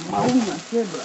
Mauna, quebra.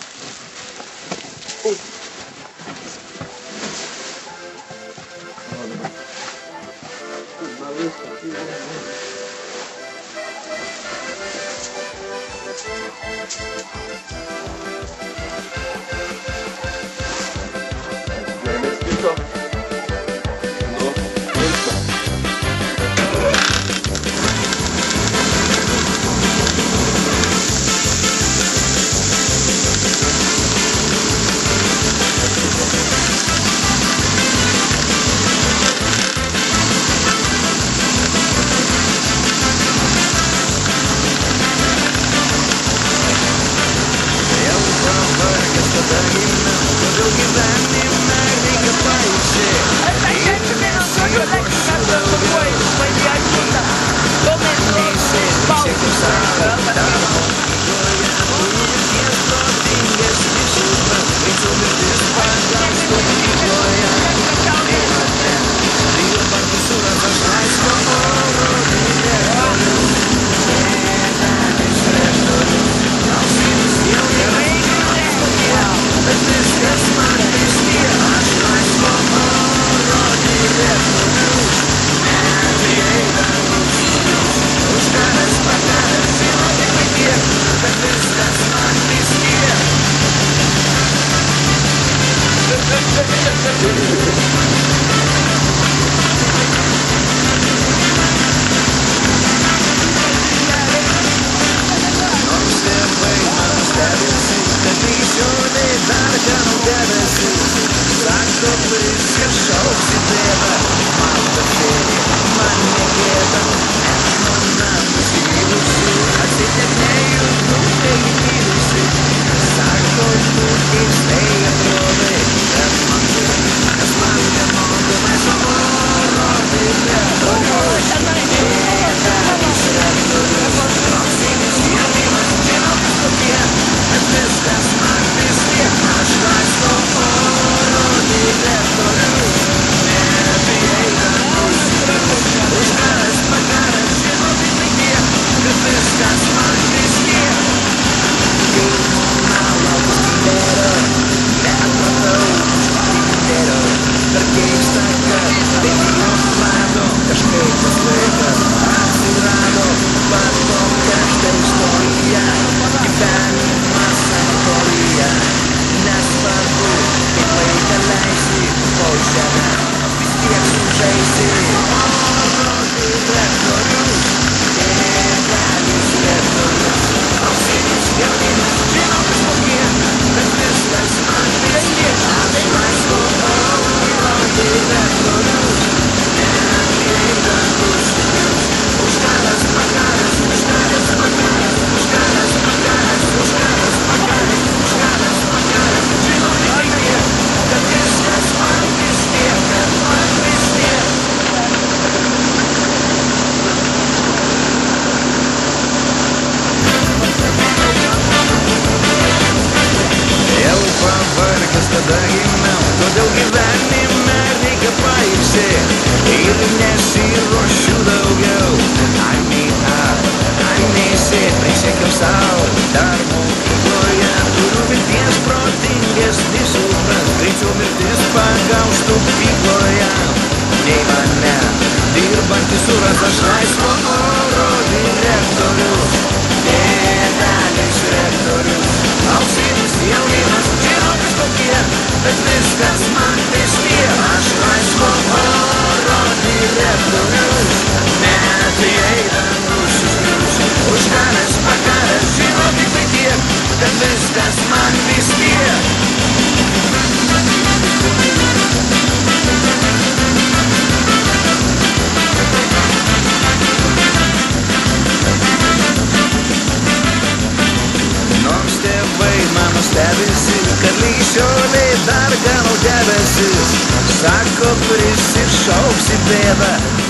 Sako prisišauksi bėdą,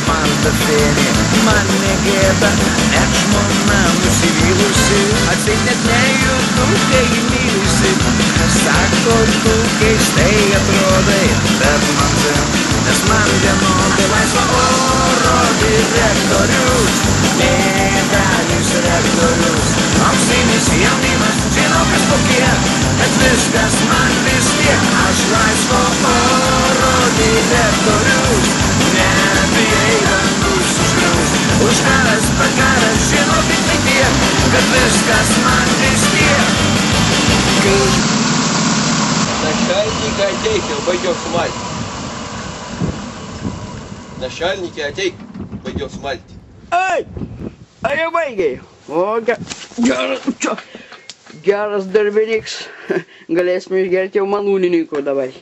man ta fėnė, man negėda, net žmona nusivylusi, atseit net nejutu, kai mylisi. Sako, tu keistai atrodai, bet man ten, nes man vienodai laisvo oro direktorius, medalius rektorius, auksinis jaunimas, žinau, kas viskas man vis tiek, aš laisvo oro direktorius. Nebijai dangus užgrius, už karas per karas, žinokit tik tiek, kad viskas man vis tiek. Начальник, ateik, jau baigiau sumalti. Начальники, ateik, baigiau sumalti. Ai, jau baigiai. O, geras darbiniks. Galėsime išgerti jau malūnininko dabar.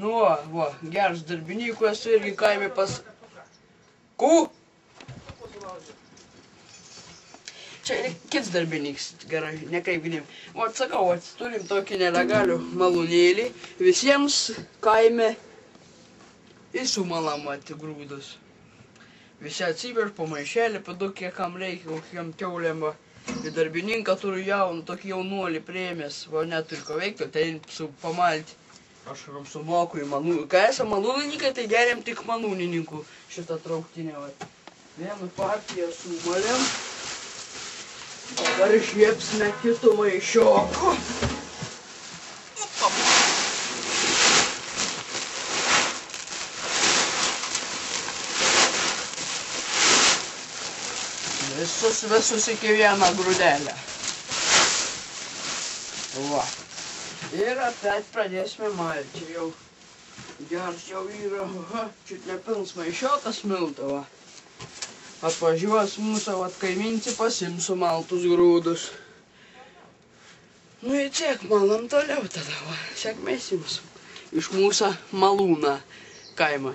Nu, va, geras darbininkų esu irgi kaime pas... Čia kits darbiniks, gerai, nekaip ginim. O atsakau, turim tokį nelegalių malūnėlį. Visiems kaime įsumalam grūdus. Visi atsiver po maišelį, paduok kiek kam reikia, kokiam kiaulėm. Ir darbininką turiu jauną, tokį jaunuolį priėmęs, va neturi ko veikti, tai su pamalti. Aš sumoku į malūnininką. Kai esam malūnininkai, tai geriam tik malūnininkų šitą trauktinę. Vieną partiją sumalėm. Dabar išviepsime kitų maišiokų. Visus iki vieną grūdelę. Va. Ir apet pradėsime malti. Jau geras jau yra, čiut nepilns maišiokas milta, va. Atvažiuos mūsų kaimynci pasims sumaltus grūdus. Nu ir tiek, malam toliau tada, va. Sėkmės jums. Iš mūsų malūną kaimą.